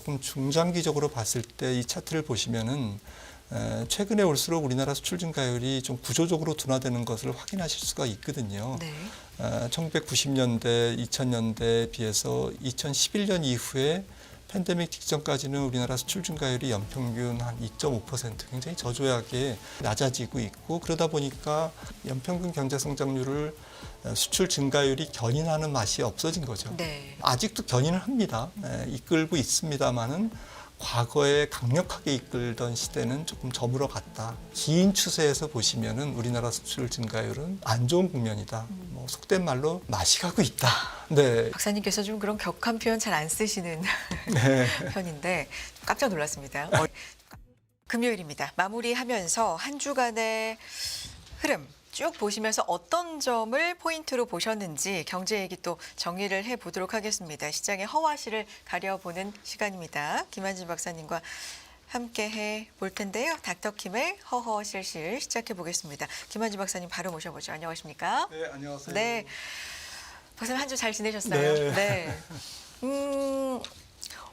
조금 중장기적으로 봤을 때 이 차트를 보시면은 최근에 올수록 우리나라 수출 증가율이 좀 구조적으로 둔화되는 것을 확인하실 수가 있거든요. 네. 1990년대, 2000년대에 비해서 2011년 이후에 팬데믹 직전까지는 우리나라 수출 증가율이 연평균 한 2.5% 굉장히 저조하게 낮아지고 있고, 그러다 보니까 연평균 경제 성장률을 수출 증가율이 견인하는 맛이 없어진 거죠. 네. 아직도 견인을 합니다. 이끌고 있습니다만은 과거에 강력하게 이끌던 시대는 조금 저물어 갔다. 긴 추세에서 보시면은 우리나라 수출 증가율은 안 좋은 국면이다. 뭐 속된 말로 맛이 가고 있다. 네. 박사님께서 좀 그런 격한 표현 잘 안 쓰시는 네. 편인데 깜짝 놀랐습니다. 금요일입니다. 마무리하면서 한 주간의 흐름 쭉 보시면서 어떤 점을 포인트로 보셨는지 경제 얘기 또 정리를 해보도록 하겠습니다. 시장의 허와시를 가려보는 시간입니다. 김한진 박사님과 함께 해볼 텐데요. 닥터킴의 허허실실 시작해 보겠습니다. 김한진 박사님 바로 모셔보죠. 안녕하십니까? 네, 안녕하세요. 네, 박사님 한 주 잘 지내셨어요? 네.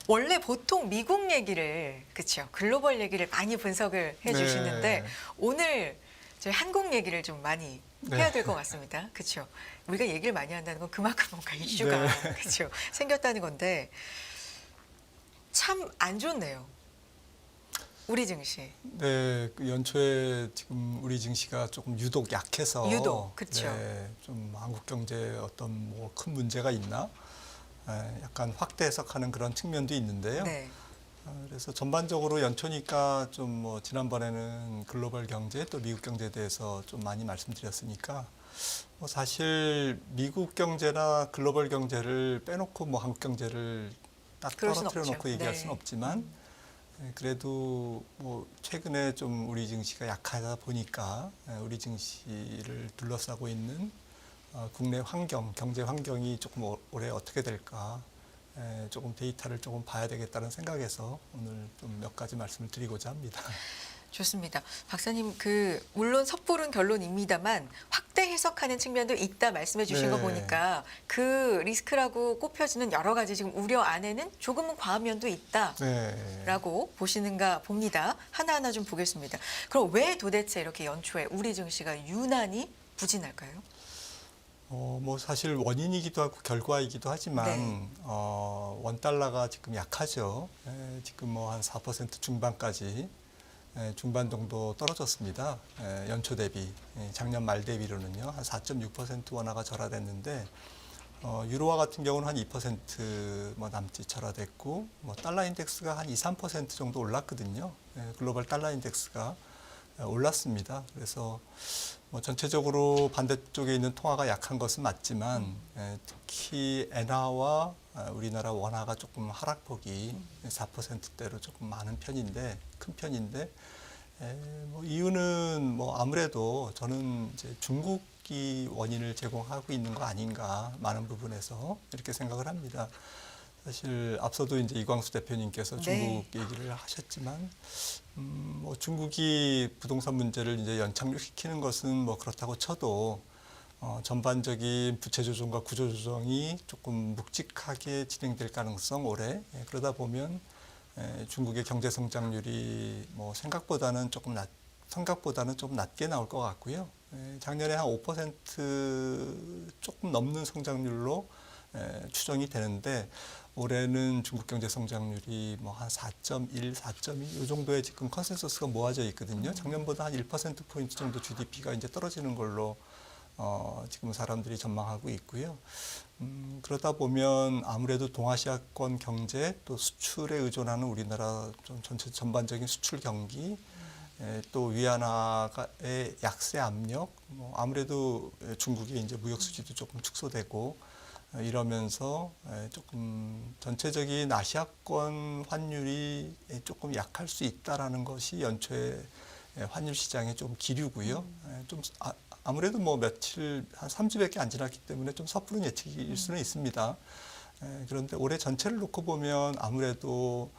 원래 보통 미국 얘기를, 그렇죠, 글로벌 얘기를 많이 분석을 해주시는데 네. 오늘 저희 한국 얘기를 좀 많이 네. 해야 될 것 같습니다. 그렇죠. 우리가 얘기를 많이 한다는 건 그만큼 뭔가 이슈가 네. 그렇죠, 생겼다는 건데 참 안 좋네요. 우리 증시. 네, 그 연초에 지금 우리 증시가 조금 유독 약해서 그렇죠. 네, 좀 한국 경제에 어떤 뭐 큰 문제가 있나? 약간 확대 해석하는 그런 측면도 있는데요. 네. 그래서 전반적으로 연초니까 좀 뭐 지난번에는 글로벌 경제 또 미국 경제에 대해서 좀 많이 말씀드렸으니까 뭐 사실 미국 경제나 글로벌 경제를 빼놓고 뭐 한국 경제를 딱 그럴 순 떨어뜨려 없죠. 놓고 얘기할 네. 수는 없지만 그래도 뭐 최근에 좀 우리 증시가 약하다 보니까 우리 증시를 둘러싸고 있는 국내 환경, 경제 환경이 조금 올해 어떻게 될까 조금 데이터를 조금 봐야 되겠다는 생각에서 오늘 좀 몇 가지 말씀을 드리고자 합니다. 좋습니다. 박사님, 물론 섣부른 결론입니다만 확대 해석하는 측면도 있다 말씀해 주신 거 네. 보니까 그 리스크라고 꼽혀지는 여러 가지 지금 우려 안에는 조금은 과한 면도 있다라고 네. 보시는가 봅니다. 하나하나 좀 보겠습니다. 그럼 왜 도대체 이렇게 연초에 우리 증시가 유난히 부진할까요? 뭐 사실 원인이기도 하고 결과이기도 하지만 네. 원 달러가 지금 약하죠. 지금 뭐 한 4% 중반까지 중반 정도 떨어졌습니다. 연초 대비 작년 말 대비로는요 한 4.6% 원화가 절하됐는데 유로화 같은 경우는 한 2%뭐 남짓 절하됐고 뭐 달러 인덱스가 한 2, 3% 정도 올랐거든요. 글로벌 달러 인덱스가 올랐습니다. 그래서 뭐 전체적으로 반대쪽에 있는 통화가 약한 것은 맞지만 특히 엔화와 우리나라 원화가 조금 하락폭이 4%대로 조금 많은 편인데 큰 편인데 뭐 이유는 뭐 아무래도 저는 이제 중국이 원인을 제공하고 있는 거 아닌가 많은 부분에서 이렇게 생각을 합니다. 사실 앞서도 이제 이광수 대표님께서 중국 네. 얘기를 하셨지만 뭐 중국이 부동산 문제를 이제 연착륙시키는 것은 뭐 그렇다고 쳐도 전반적인 부채 조정과 구조 조정이 조금 묵직하게 진행될 가능성 올해 그러다 보면 중국의 경제 성장률이 뭐 생각보다는 좀 낮게 나올 것 같고요. 작년에 한 5% 조금 넘는 성장률로 추정이 되는데 올해는 중국 경제 성장률이 뭐 한 4.1, 4.2 이 정도의 지금 컨센서스가 모아져 있거든요. 작년보다 한 1%포인트 정도 GDP가 이제 떨어지는 걸로 지금 사람들이 전망하고 있고요. 그러다 보면 아무래도 동아시아권 경제 또 수출에 의존하는 우리나라 좀 전체 전반적인 수출 경기 또 위안화의 약세 압력, 뭐 아무래도 중국의 이제 무역 수지도 조금 축소되고 이러면서 조금 전체적인 아시아권 환율이 조금 약할 수 있다라는 것이 연초에 환율 시장의 좀 기류고요. 좀 아무래도 뭐 며칠 한 3주밖에 안 지났기 때문에 좀 섣부른 예측일 수는 있습니다. 그런데 올해 전체를 놓고 보면 아무래도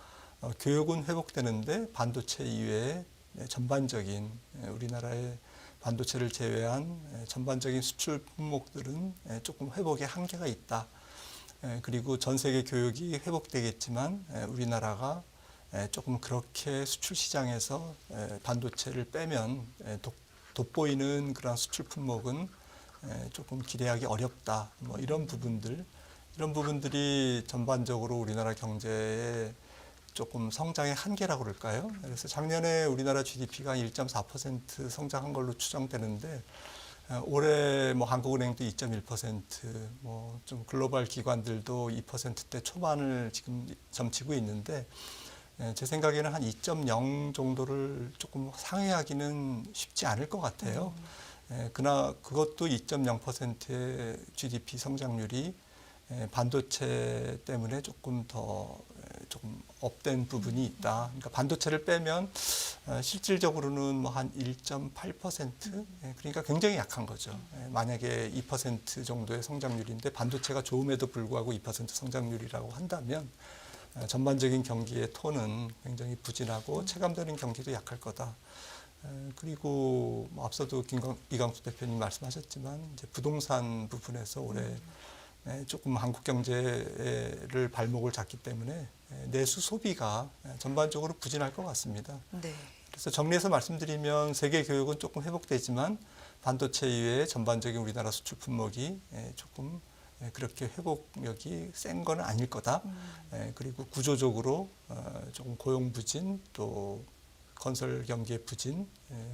교역은 회복되는데 반도체 이외에 전반적인 우리나라의 반도체를 제외한 전반적인 수출 품목들은 조금 회복의 한계가 있다. 그리고 전 세계 교역이 회복되겠지만 우리나라가 조금 그렇게 수출 시장에서 반도체를 빼면 돋보이는 그런 수출 품목은 조금 기대하기 어렵다. 뭐 이런 부분들이 전반적으로 우리나라 경제에 조금 성장의 한계라고 그럴까요? 그래서 작년에 우리나라 GDP가 1.4% 성장한 걸로 추정되는데 올해 뭐 한국은행도 2.1%, 뭐 좀 글로벌 기관들도 2%대 초반을 지금 점치고 있는데 제 생각에는 한 2.0 정도를 조금 상회하기는 쉽지 않을 것 같아요. 그러나 그것도 2.0%의 GDP 성장률이 반도체 때문에 조금 업된 부분이 있다. 그러니까 반도체를 빼면 실질적으로는 뭐 한 1.8%, 그러니까 굉장히 약한 거죠. 만약에 2% 정도의 성장률인데 반도체가 좋음에도 불구하고 2% 성장률이라고 한다면 전반적인 경기의 톤은 굉장히 부진하고 체감되는 경기도 약할 거다. 그리고 뭐 앞서도 이강수 대표님 말씀하셨지만 이제 부동산 부분에서 올해 조금 한국 경제를 발목을 잡기 때문에 내수 소비가 전반적으로 부진할 것 같습니다. 네. 그래서 정리해서 말씀드리면 세계 교역은 조금 회복되지만 반도체 이외의 전반적인 우리나라 수출 품목이 조금 그렇게 회복력이 센 건 아닐 거다. 그리고 구조적으로 조금 고용 부진 또 건설 경기의 부진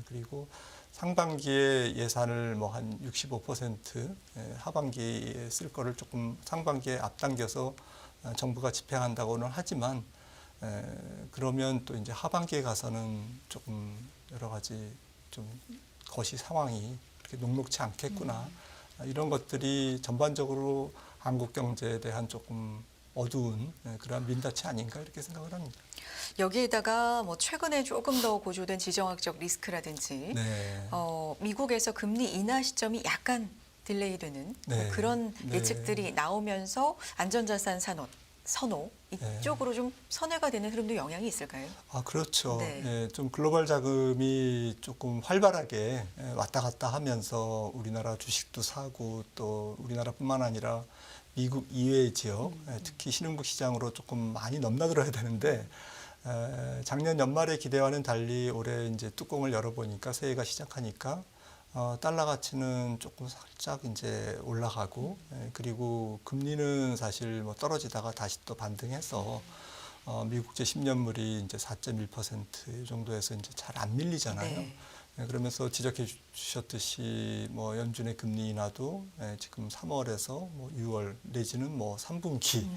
그리고 상반기에 예산을 뭐 한 65% 하반기에 쓸 거를 조금 상반기에 앞당겨서 정부가 집행한다고는 하지만 그러면 또 이제 하반기에 가서는 조금 여러 가지 좀 거시 상황이 그렇게 녹록치 않겠구나. 이런 것들이 전반적으로 한국 경제에 대한 조금 어두운 그러한 민낯이 아닌가 이렇게 생각을 합니다. 여기에다가 뭐 최근에 조금 더 고조된 지정학적 리스크라든지 네. 미국에서 금리 인하 시점이 약간 딜레이되는 네. 그런 네. 예측들이 나오면서 안전자산 선호 이쪽으로 좀 선회가 되는 흐름도 영향이 있을까요? 아, 그렇죠. 네. 좀 글로벌 자금이 조금 활발하게 왔다 갔다 하면서 우리나라 주식도 사고 또 우리나라뿐만 아니라 미국 이외의 지역, 특히 신흥국 시장으로 조금 많이 넘나들어야 되는데 작년 연말의 기대와는 달리 올해 이제 뚜껑을 열어보니까 새해가 시작하니까 달러 가치는 조금 살짝 이제 올라가고 그리고 금리는 사실 뭐 떨어지다가 다시 또 반등해서 미국제 10년물이 이제 4.1% 정도에서 이제 잘 안 밀리잖아요. 네. 그러면서 지적해 주셨듯이 뭐 연준의 금리 인하도 지금 3월에서 뭐 6월 내지는 뭐 3분기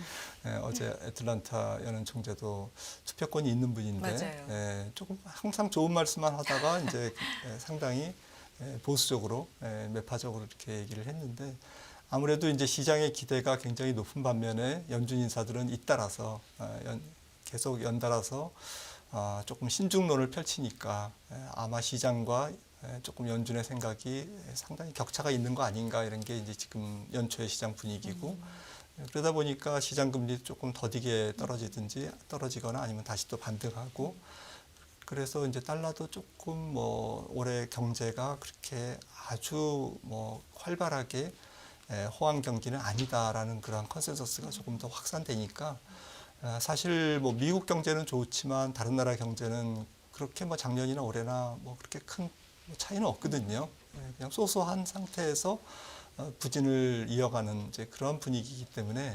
어제 애틀란타 연은 총재도 투표권이 있는 분인데 조금 항상 좋은 말씀만 하다가 이제 상당히 보수적으로 매파적으로 이렇게 얘기를 했는데 아무래도 이제 시장의 기대가 굉장히 높은 반면에 연준 인사들은 잇따라서 계속 연달아서 조금 신중론을 펼치니까 아마 시장과 조금 연준의 생각이 상당히 격차가 있는 거 아닌가 이런 게 이제 지금 연초의 시장 분위기고 그러다 보니까 시장 금리 조금 더디게 떨어지거나 아니면 다시 또 반등하고 그래서 이제 달러도 조금 뭐 올해 경제가 그렇게 아주 뭐 활발하게 호황 경기는 아니다라는 그런 컨센서스가 조금 더 확산되니까 사실 뭐 미국 경제는 좋지만 다른 나라 경제는 그렇게 뭐 작년이나 올해나 뭐 그렇게 큰 차이는 없거든요. 그냥 소소한 상태에서 부진을 이어가는 이제 그런 분위기이기 때문에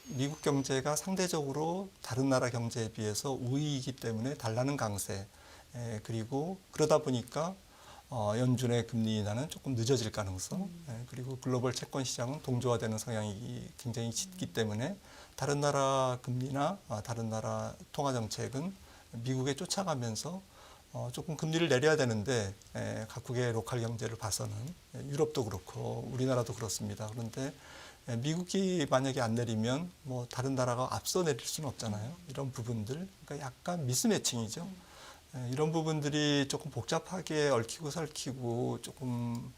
미국 경제가 상대적으로 다른 나라 경제에 비해서 우위이기 때문에 달러는 강세 그리고 그러다 보니까 연준의 금리 인하는 조금 늦어질 가능성 그리고 글로벌 채권 시장은 동조화되는 성향이 굉장히 짙기 때문에 다른 나라 금리나 다른 나라 통화 정책은 미국에 쫓아가면서 조금 금리를 내려야 되는데 각국의 로컬 경제를 봐서는 유럽도 그렇고 우리나라도 그렇습니다. 그런데 미국이 만약에 안 내리면 뭐 다른 나라가 앞서 내릴 수는 없잖아요. 이런 부분들 그러니까 약간 미스매칭이죠. 이런 부분들이 조금 복잡하게 얽히고 설키고 조금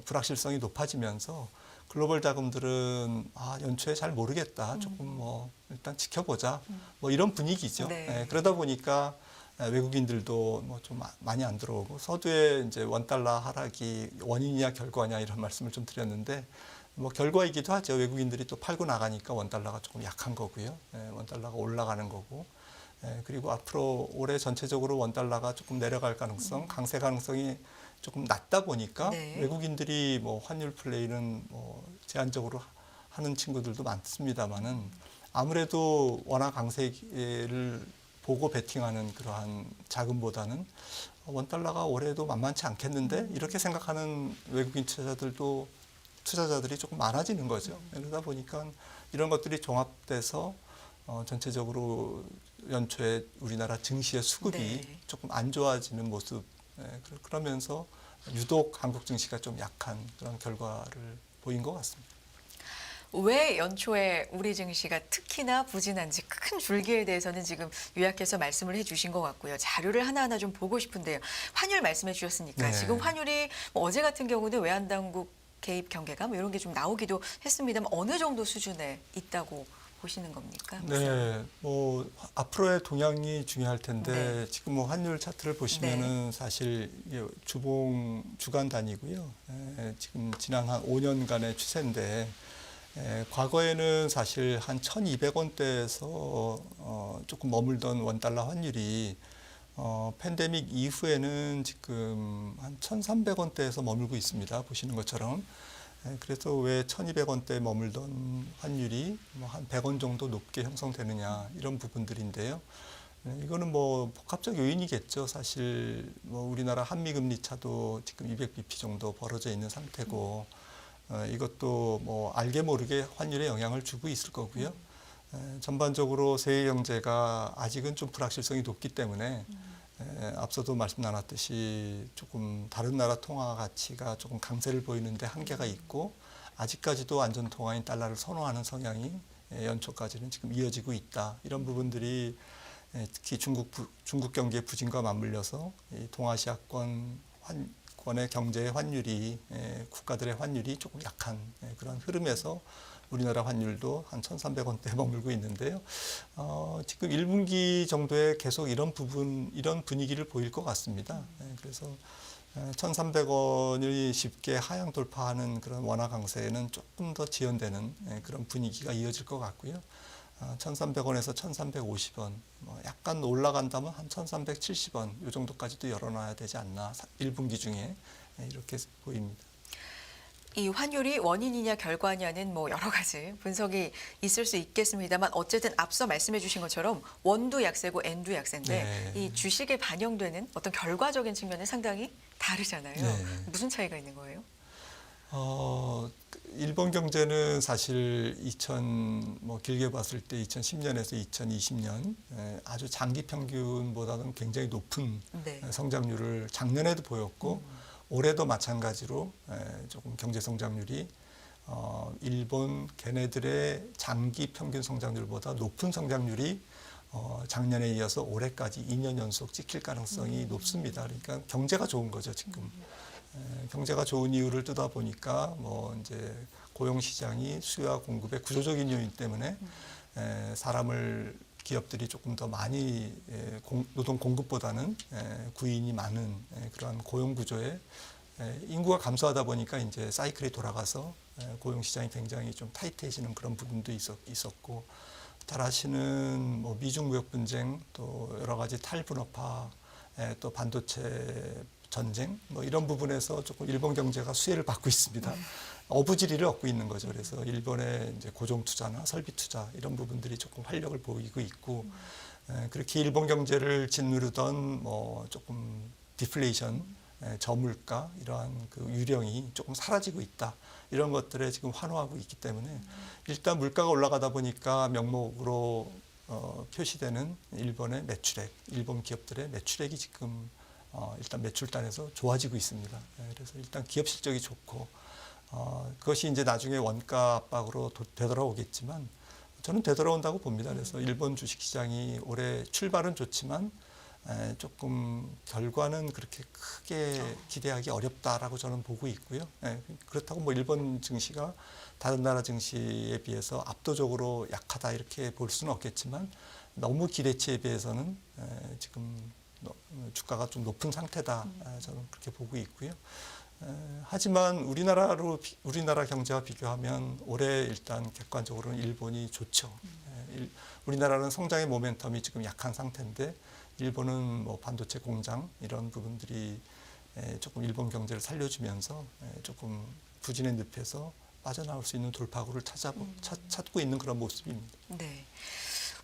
불확실성이 높아지면서 글로벌 자금들은 연초에 잘 모르겠다. 조금 뭐 일단 지켜보자. 뭐 이런 분위기죠. 네. 그러다 보니까 외국인들도 뭐 좀 많이 안 들어오고 서두에 이제 원달러 하락이 원인이냐 결과냐 이런 말씀을 좀 드렸는데 뭐 결과이기도 하죠. 외국인들이 또 팔고 나가니까 원달러가 조금 약한 거고요. 원달러가 올라가는 거고. 그리고 앞으로 올해 전체적으로 원달러가 조금 내려갈 가능성, 강세 가능성이 조금 낮다 보니까 네. 외국인들이 뭐 환율 플레이는 뭐 제한적으로 하는 친구들도 많습니다만은 아무래도 워낙 강세를 보고 베팅하는 그러한 자금보다는 원달러가 올해도 만만치 않겠는데 이렇게 생각하는 외국인 투자자들이 조금 많아지는 거죠. 그러다 보니까 이런 것들이 종합돼서 전체적으로 연초에 우리나라 증시의 수급이 네. 조금 안 좋아지는 모습, 그러면서 유독 한국 증시가 좀 약한 그런 결과를 보인 것 같습니다. 왜 연초에 우리 증시가 특히나 부진한지 큰 줄기에 대해서는 지금 요약해서 말씀을 해주신 것 같고요. 자료를 하나하나 좀 보고 싶은데요. 환율 말씀해 주셨으니까 네. 지금 환율이 뭐 어제 같은 경우는 외환당국 개입 경계가 뭐 이런 게 좀 나오기도 했습니다만 어느 정도 수준에 있다고 보시는 겁니까? 네, 뭐 앞으로의 동향이 중요할 텐데 네. 지금 뭐 환율 차트를 보시면은 사실 이게 주봉 주간 단위고요. 지금 지난 한 5년간의 추세인데 과거에는 사실 한 1,200원대에서 조금 머물던 원달러 환율이 팬데믹 이후에는 지금 한 1,300원대에서 머물고 있습니다. 보시는 것처럼. 그래서 왜 1,200원대에 머물던 환율이 뭐 한 100원 정도 높게 형성되느냐 이런 부분들인데요. 이거는 뭐 복합적 요인이겠죠. 사실 뭐 우리나라 한미 금리 차도 지금 200bp 정도 벌어져 있는 상태고 이것도 뭐 알게 모르게 환율에 영향을 주고 있을 거고요. 전반적으로 세계 경제가 아직은 좀 불확실성이 높기 때문에 앞서도 말씀 나눴듯이 조금 다른 나라 통화 가치가 조금 강세를 보이는데 한계가 있고 아직까지도 안전 통화인 달러를 선호하는 성향이 연초까지는 지금 이어지고 있다. 이런 부분들이 특히 중국 경기의 부진과 맞물려서 이 동아시아권의 경제의 환율이 국가들의 환율이 조금 약한 그런 흐름에서 우리나라 환율도 한 1,300원대에 머물고 있는데요. 지금 1분기 정도에 계속 이런 분위기를 보일 것 같습니다. 그래서 1,300원이 쉽게 하향 돌파하는 그런 원화 강세에는 조금 더 지연되는 그런 분위기가 이어질 것 같고요. 1,300원에서 1,350원, 약간 올라간다면 한 1,370원 이 정도까지도 열어놔야 되지 않나 1분기 중에 이렇게 보입니다. 이 환율이 원인이냐 결과냐는 뭐 여러 가지 분석이 있을 수 있겠습니다만 어쨌든 앞서 말씀해 주신 것처럼 원도 약세고 엔도 약세인데 이 주식에 반영되는 어떤 결과적인 측면은 상당히 다르잖아요. 네. 무슨 차이가 있는 거예요? 일본 경제는 사실 뭐 길게 봤을 때 2010년에서 2020년 아주 장기 평균보다는 굉장히 높은 네. 성장률을 작년에도 보였고 올해도 마찬가지로 조금 경제 성장률이 일본 걔네들의 장기 평균 성장률보다 높은 성장률이 작년에 이어서 올해까지 2년 연속 찍힐 가능성이 높습니다. 그러니까 경제가 좋은 거죠, 지금. 경제가 좋은 이유를 뜨다 보니까 뭐 이제 고용 시장이 수요와 공급의 구조적인 요인 때문에 기업들이 조금 더 많이 노동 공급보다는 구인이 많은 그러한 고용 구조에 인구가 감소하다 보니까 이제 사이클이 돌아가서 고용 시장이 굉장히 좀 타이트해지는 그런 부분도 있었고 잘 아시는 뭐 미중 무역 분쟁 또 여러 가지 탈분업화 또 반도체 전쟁 뭐 이런 부분에서 조금 일본 경제가 수혜를 받고 있습니다. 어부지리를 얻고 있는 거죠. 그래서 일본의 이제 고정 투자나 설비 투자 이런 부분들이 조금 활력을 보이고 있고 그렇게 일본 경제를 짓누르던 뭐 조금 디플레이션, 저물가 이러한 그 유령이 조금 사라지고 있다. 이런 것들에 지금 환호하고 있기 때문에 일단 물가가 올라가다 보니까 명목으로 표시되는 일본의 매출액, 일본 기업들의 매출액이 지금 일단 매출단에서 좋아지고 있습니다. 그래서 일단 기업 실적이 좋고 그것이 이제 나중에 원가 압박으로 되돌아오겠지만 저는 되돌아온다고 봅니다. 그래서 일본 주식시장이 올해 출발은 좋지만 조금 결과는 그렇게 크게 기대하기 어렵다라고 저는 보고 있고요. 그렇다고 뭐 일본 증시가 다른 나라 증시에 비해서 압도적으로 약하다 이렇게 볼 수는 없겠지만 너무 기대치에 비해서는 지금 주가가 좀 높은 상태다 저는 그렇게 보고 있고요. 하지만 우리나라 경제와 비교하면 올해 일단 객관적으로는 일본이 좋죠. 우리나라는 성장의 모멘텀이 지금 약한 상태인데 일본은 뭐 반도체 공장 이런 부분들이 조금 일본 경제를 살려주면서 조금 부진의 늪에서 빠져나올 수 있는 돌파구를 찾고 있는 그런 모습입니다. 네.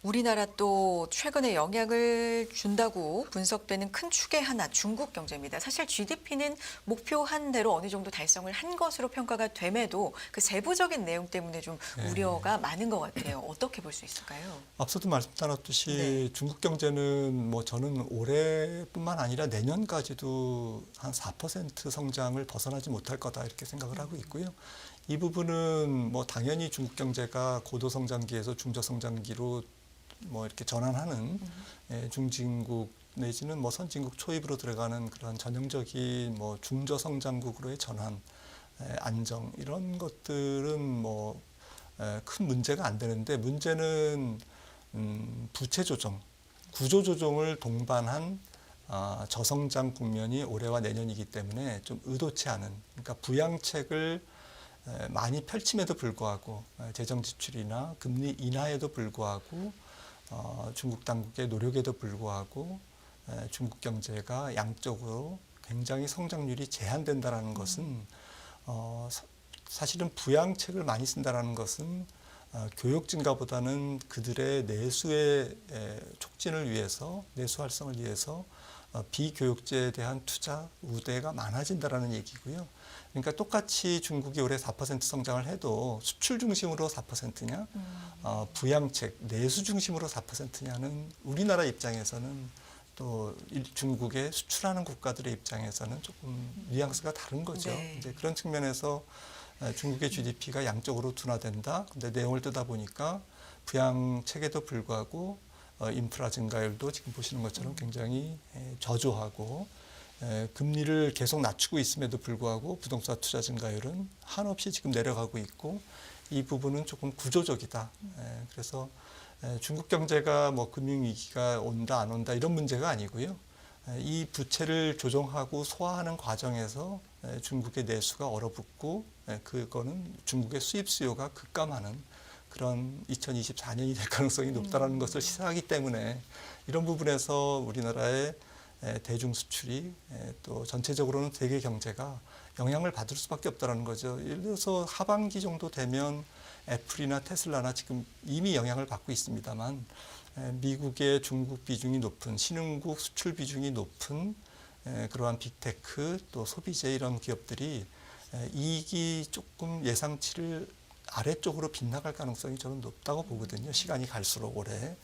우리나라 또 최근에 영향을 준다고 분석되는 큰 축의 하나 중국 경제입니다. 사실 GDP는 목표한 대로 어느 정도 달성을 한 것으로 평가가 됨에도 그 세부적인 내용 때문에 좀 우려가 많은 것 같아요. 어떻게 볼 수 있을까요? 앞서도 말씀 나눴듯이 네. 중국 경제는 뭐 저는 올해뿐만 아니라 내년까지도 한 4% 성장을 벗어나지 못할 거다 이렇게 생각을 하고 있고요. 이 부분은 뭐 당연히 중국 경제가 고도 성장기에서 중저 성장기로 뭐 이렇게 전환하는 중진국 내지는 뭐 선진국 초입으로 들어가는 그런 전형적인 뭐 중저 성장국으로의 전환, 안정 이런 것들은 뭐 큰 문제가 안 되는데 문제는 부채 조정, 구조 조정을 동반한 저성장 국면이 올해와 내년이기 때문에 좀 의도치 않은 그러니까 부양책을 많이 펼침에도 불구하고 재정 지출이나 금리 인하에도 불구하고 중국 당국의 노력에도 불구하고 중국 경제가 양적으로 굉장히 성장률이 제한된다라는 것은 사실은 부양책을 많이 쓴다라는 것은 교육 증가보다는 그들의 내수의 촉진을 위해서 내수 활성을 위해서 비교육제에 대한 투자 우대가 많아진다라는 얘기고요. 그러니까 똑같이 중국이 올해 4% 성장을 해도 수출 중심으로 4%냐, 부양책, 내수 중심으로 4%냐는 우리나라 입장에서는 또 중국의 수출하는 국가들의 입장에서는 조금 뉘앙스가 다른 거죠. 네. 이제 그런 측면에서 중국의 GDP가 양적으로 둔화된다. 근데 내용을 뜨다 보니까 부양책에도 불구하고 인프라 증가율도 지금 보시는 것처럼 굉장히 저조하고 금리를 계속 낮추고 있음에도 불구하고 부동산 투자 증가율은 한없이 지금 내려가고 있고 이 부분은 조금 구조적이다. 그래서 중국 경제가 뭐 금융위기가 온다 안 온다 이런 문제가 아니고요. 이 부채를 조정하고 소화하는 과정에서 중국의 내수가 얼어붙고 그거는 중국의 수입 수요가 급감하는 그런 2024년이 될 가능성이 높다라는 것을 시사하기 때문에 이런 부분에서 우리나라의 대중 수출이 또 전체적으로는 세계 경제가 영향을 받을 수밖에 없다라는 거죠. 예를 들어서 하반기 정도 되면 애플이나 테슬라나 지금 이미 영향을 받고 있습니다만 미국의 중국 비중이 높은 신흥국 수출 비중이 높은 그러한 빅테크 또 소비재 이런 기업들이 이익이 조금 예상치를 아래쪽으로 빗나갈 가능성이 저는 높다고 보거든요. 시간이 갈수록 올해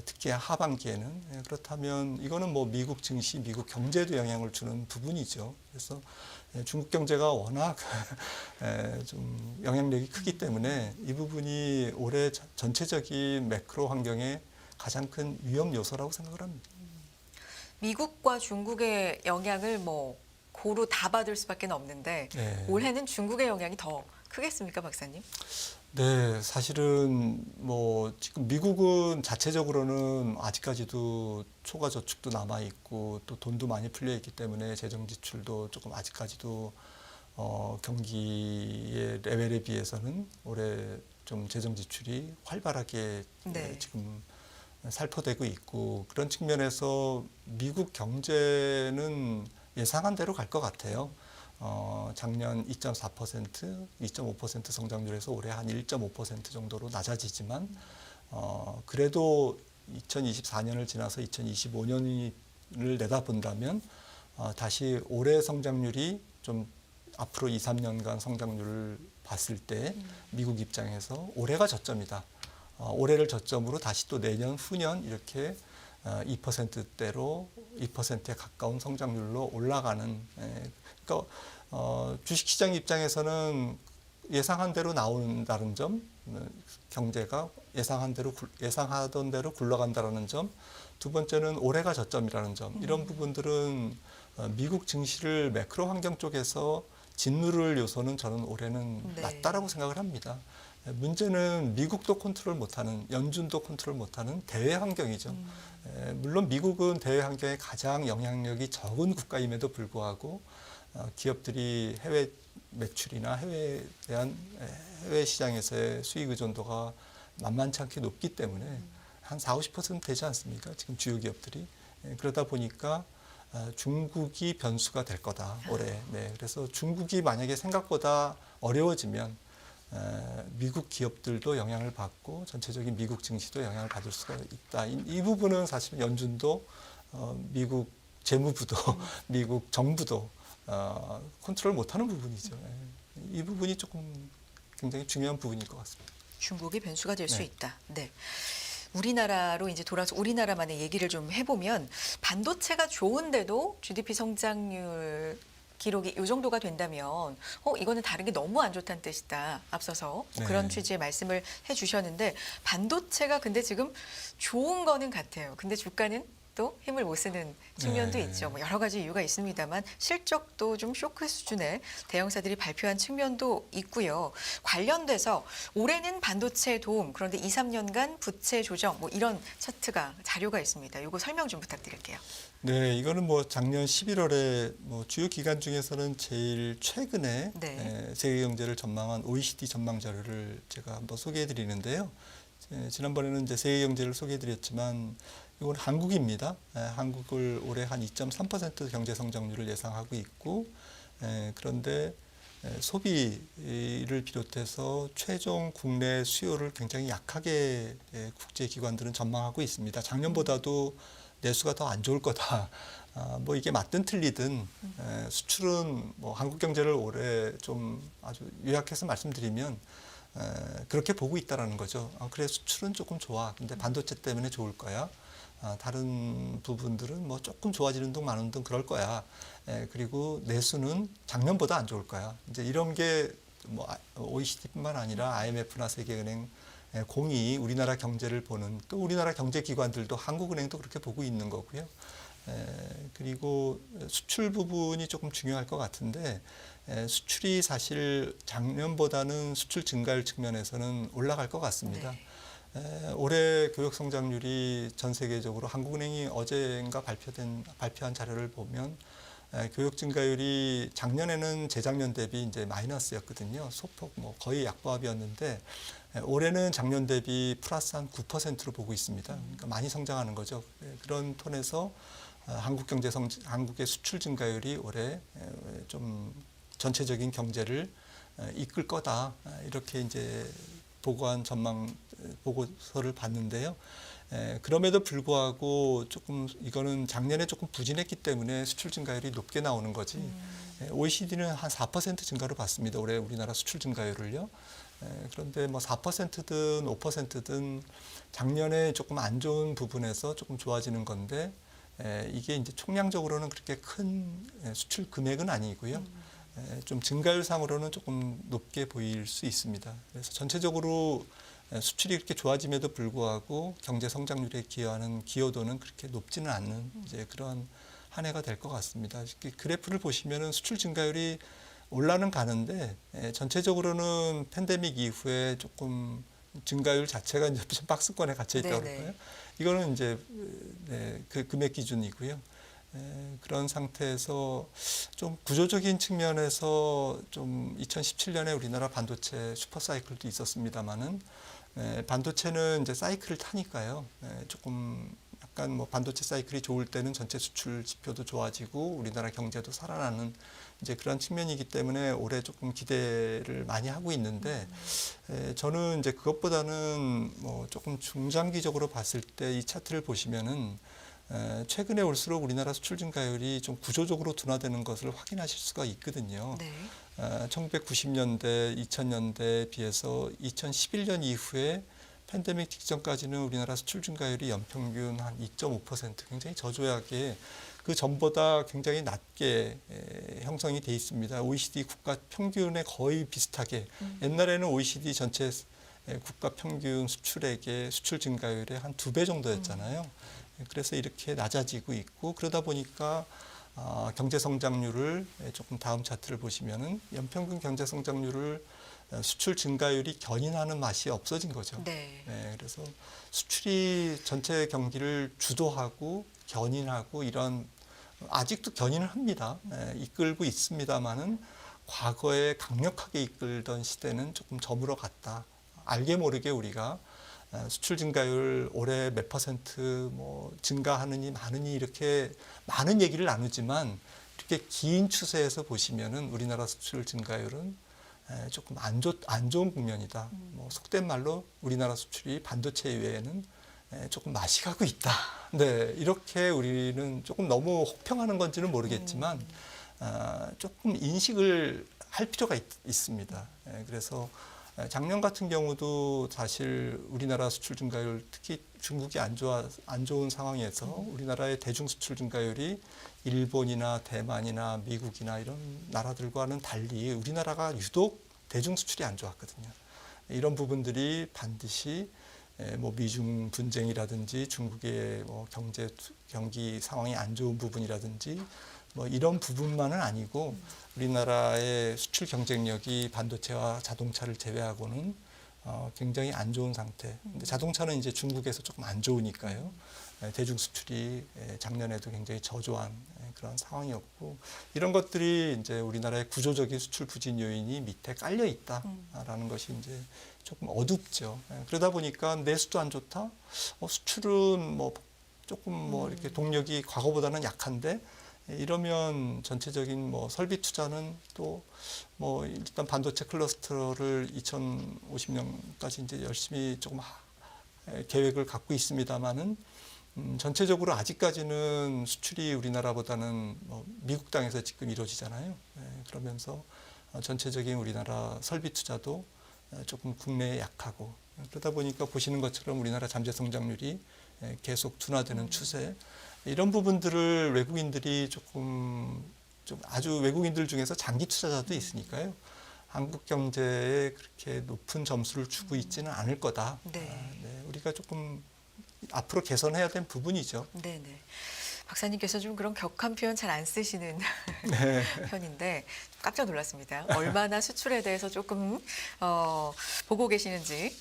특히 하반기에는 그렇다면 이거는 뭐 미국 증시, 미국 경제에도 영향을 주는 부분이죠. 그래서 중국 경제가 워낙 좀 영향력이 크기 때문에 이 부분이 올해 전체적인 매크로 환경에 가장 큰 위험 요소라고 생각을 합니다. 미국과 중국의 영향을 뭐 고루 다 받을 수밖에 없는데 네. 올해는 중국의 영향이 더 크겠습니까, 박사님? 네, 사실은 뭐 지금 미국은 자체적으로는 아직까지도 초과 저축도 남아 있고 또 돈도 많이 풀려 있기 때문에 재정 지출도 조금 아직까지도 경기의 레벨에 비해서는 올해 좀 재정 지출이 활발하게 네. 지금 살포되고 있고 그런 측면에서 미국 경제는 예상한 대로 갈 것 같아요. 작년 2.4%, 2.5% 성장률에서 올해 한 1.5% 정도로 낮아지지만 그래도 2024년을 지나서 2025년을 내다본다면 다시 올해 성장률이 좀 앞으로 2, 3년간 성장률을 봤을 때 미국 입장에서 올해가 저점이다. 올해를 저점으로 다시 또 내년, 후년 이렇게 2%대로 2%에 가까운 성장률로 올라가는 그러니까 주식시장 입장에서는 예상한 대로 나온다는 점, 경제가 예상하던 대로 굴러간다는 점, 두 번째는 올해가 저점이라는 점, 이런 부분들은 미국 증시를 매크로 환경 쪽에서 짓누를 요소는 저는 올해는 네. 낮다라고 생각을 합니다. 문제는 미국도 컨트롤 못하는, 연준도 컨트롤 못하는 대외 환경이죠. 물론 미국은 대외 환경에 가장 영향력이 적은 국가임에도 불구하고 기업들이 해외 매출이나 해외에 대한 해외 시장에서의 수익 의존도가 만만치 않게 높기 때문에 한 40~50% 되지 않습니까? 지금 주요 기업들이. 그러다 보니까 중국이 변수가 될 거다 올해. 네, 그래서 중국이 만약에 생각보다 어려워지면 미국 기업들도 영향을 받고 전체적인 미국 증시도 영향을 받을 수가 있다. 이 부분은 사실 연준도 미국 재무부도 미국 정부도 컨트롤 못하는 부분이죠. 이 부분이 조금 굉장히 중요한 부분일 것 같습니다. 중국이 변수가 될 수 네. 있다. 네. 우리나라로 이제 돌아서 우리나라만의 얘기를 좀 해보면 반도체가 좋은데도 GDP 성장률 기록이 이 정도가 된다면 이거는 다른 게 너무 안 좋다는 뜻이다. 앞서서 네. 그런 취지의 말씀을 해주셨는데 반도체가 근데 지금 좋은 거는 같아요. 근데 주가는 또 힘을 못 쓰는 측면도 네. 있죠. 뭐 여러 가지 이유가 있습니다만 실적도 좀 쇼크 수준의 대형사들이 발표한 측면도 있고요. 관련돼서 올해는 반도체 도움 그런데 2, 3년간 부채 조정 뭐 이런 차트가 자료가 있습니다. 이거 설명 좀 부탁드릴게요. 네, 이거는 뭐 작년 11월에 뭐 주요 기관 중에서는 제일 최근에 네. 세계 경제를 전망한 OECD 전망 자료를 제가 한번 소개해 드리는데요. 지난번에는 이제 세계 경제를 소개해 드렸지만 이건 한국입니다. 한국을 올해 한 2.3% 경제 성장률을 예상하고 있고 그런데 소비를 비롯해서 최종 국내 수요를 굉장히 약하게 국제 기관들은 전망하고 있습니다. 작년보다도 내수가 더 안 좋을 거다. 뭐 이게 맞든 틀리든 수출은 뭐 한국 경제를 올해 좀 아주 요약해서 말씀드리면 그렇게 보고 있다라는 거죠. 그래 수출은 조금 좋아. 근데 반도체 때문에 좋을 거야. 다른 부분들은 뭐 조금 좋아지는 둥 마는 둥 그럴 거야. 그리고 내수는 작년보다 안 좋을 거야. 이제 이런 게 뭐 OECD뿐만 아니라 IMF나 세계은행 공이 우리나라 경제를 보는 또 우리나라 경제기관들도 한국은행도 그렇게 보고 있는 거고요. 그리고 수출 부분이 조금 중요할 것 같은데 수출이 사실 작년보다는 수출 증가율 측면에서는 올라갈 것 같습니다. 네. 올해 교역 성장률이 전 세계적으로 한국은행이 어제인가 발표한 자료를 보면 교역 증가율이 작년에는 재작년 대비 이제 마이너스였거든요. 소폭 뭐 거의 약보합이었는데 올해는 작년 대비 플러스 한 9%로 보고 있습니다. 그러니까 많이 성장하는 거죠. 그런 톤에서 한국의 수출 증가율이 올해 좀 전체적인 경제를 이끌 거다. 이렇게 이제 보고한 전망 보고서를 봤는데요. 그럼에도 불구하고 조금 이거는 작년에 조금 부진했기 때문에 수출 증가율이 높게 나오는 거지. OECD는 한 4% 증가로 봤습니다. 올해 우리나라 수출 증가율을요. 그런데 뭐 4%든 5%든 작년에 조금 안 좋은 부분에서 조금 좋아지는 건데 이게 이제 총량적으로는 그렇게 큰 수출 금액은 아니고요. 좀 증가율상으로는 조금 높게 보일 수 있습니다. 그래서 전체적으로 수출이 이렇게 좋아짐에도 불구하고 경제 성장률에 기여하는 기여도는 그렇게 높지는 않는 이제 그런 한 해가 될 것 같습니다. 그래프를 보시면은 수출 증가율이 올라는 가는데 전체적으로는 팬데믹 이후에 조금 증가율 자체가 이제 박스권에 갇혀 있다고 그럴까요? 이거는 이제 그 금액 기준이고요. 그런 상태에서 좀 구조적인 측면에서 좀 2017년에 우리나라 반도체 슈퍼 사이클도 있었습니다만은 반도체는 이제 사이클을 타니까요. 조금 약간 뭐 반도체 사이클이 좋을 때는 전체 수출 지표도 좋아지고 우리나라 경제도 살아나는 이제 그런 측면이기 때문에 올해 조금 기대를 많이 하고 있는데 저는 이제 그것보다는 뭐 조금 중장기적으로 봤을 때 이 차트를 보시면은 최근에 올수록 우리나라 수출 증가율이 좀 구조적으로 둔화되는 것을 확인하실 수가 있거든요. 네. 1990년대, 2000년대에 비해서 2011년 이후에 팬데믹 직전까지는 우리나라 수출 증가율이 연평균 한 2.5% 굉장히 저조하게 그 전보다 굉장히 낮게 형성이 돼 있습니다. OECD 국가 평균에 거의 비슷하게 옛날에는 OECD 전체 국가 평균 수출액의 수출 증가율의 한 2배 정도였잖아요. 그래서 이렇게 낮아지고 있고 그러다 보니까 경제 성장률을 조금 다음 차트를 보시면은 연평균 경제 성장률을 수출 증가율이 견인하는 맛이 없어진 거죠. 네. 그래서 수출이 전체 경기를 주도하고 견인하고 이런 아직도 견인을 합니다. 이끌고 있습니다만은 과거에 강력하게 이끌던 시대는 조금 저물어 갔다. 알게 모르게 우리가 수출 증가율 올해 몇 퍼센트 뭐 증가하느니 마느니 이렇게 많은 얘기를 나누지만 이렇게 긴 추세에서 보시면은 우리나라 수출 증가율은 조금 안 좋은 국면이다. 뭐 속된 말로 우리나라 수출이 반도체 이외에는 조금 맛이 가고 있다. 네, 이렇게 우리는 조금 너무 혹평하는 건지는 모르겠지만 조금 인식을 할 필요가 있습니다. 그래서 작년 같은 경우도 사실 우리나라 수출 증가율 특히 중국이 안 좋은 상황에서 우리나라의 대중 수출 증가율이 일본이나 대만이나 미국이나 이런 나라들과는 달리 우리나라가 유독 대중 수출이 안 좋았거든요. 이런 부분들이 반드시 뭐 미중 분쟁이라든지 중국의 뭐 경기 상황이 안 좋은 부분이라든지 뭐 이런 부분만은 아니고 우리나라의 수출 경쟁력이 반도체와 자동차를 제외하고는 굉장히 안 좋은 상태. 근데 자동차는 이제 중국에서 조금 안 좋으니까요. 대중 수출이 작년에도 굉장히 저조한 그런 상황이었고 이런 것들이 이제 우리나라의 구조적인 수출 부진 요인이 밑에 깔려 있다라는 것이 이제 조금 어둡죠. 그러다 보니까 내수도 안 좋다. 수출은 뭐 조금 뭐 이렇게 동력이 과거보다는 약한데 이러면 전체적인 뭐 설비 투자는 또 뭐 일단 반도체 클러스터를 2050년까지 이제 열심히 조금 계획을 갖고 있습니다만은 전체적으로 아직까지는 수출이 우리나라보다는 뭐 미국 땅에서 지금 이루어지잖아요. 그러면서 전체적인 우리나라 설비 투자도 조금 국내에 약하고 그러다 보니까 보시는 것처럼 우리나라 잠재 성장률이 계속 둔화되는 추세. 이런 부분들을 외국인들이 좀 아주 외국인들 중에서 장기 투자자도 있으니까요. 한국 경제에 그렇게 높은 점수를 주고 있지는 않을 거다. 네, 우리가 조금 앞으로 개선해야 될 부분이죠. 네네. 박사님께서 좀 그런 격한 표현 잘 안 쓰시는 네. 편인데 깜짝 놀랐습니다. 얼마나 수출에 대해서 조금 보고 계시는지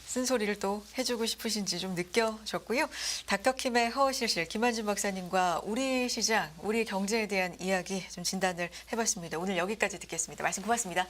쓴소리를 또 해주고 싶으신지 좀 느껴졌고요. 닥터킴의 허허실실 김한준 박사님과 우리 시장, 우리 경제에 대한 이야기 좀 진단을 해봤습니다. 오늘 여기까지 듣겠습니다. 말씀 고맙습니다.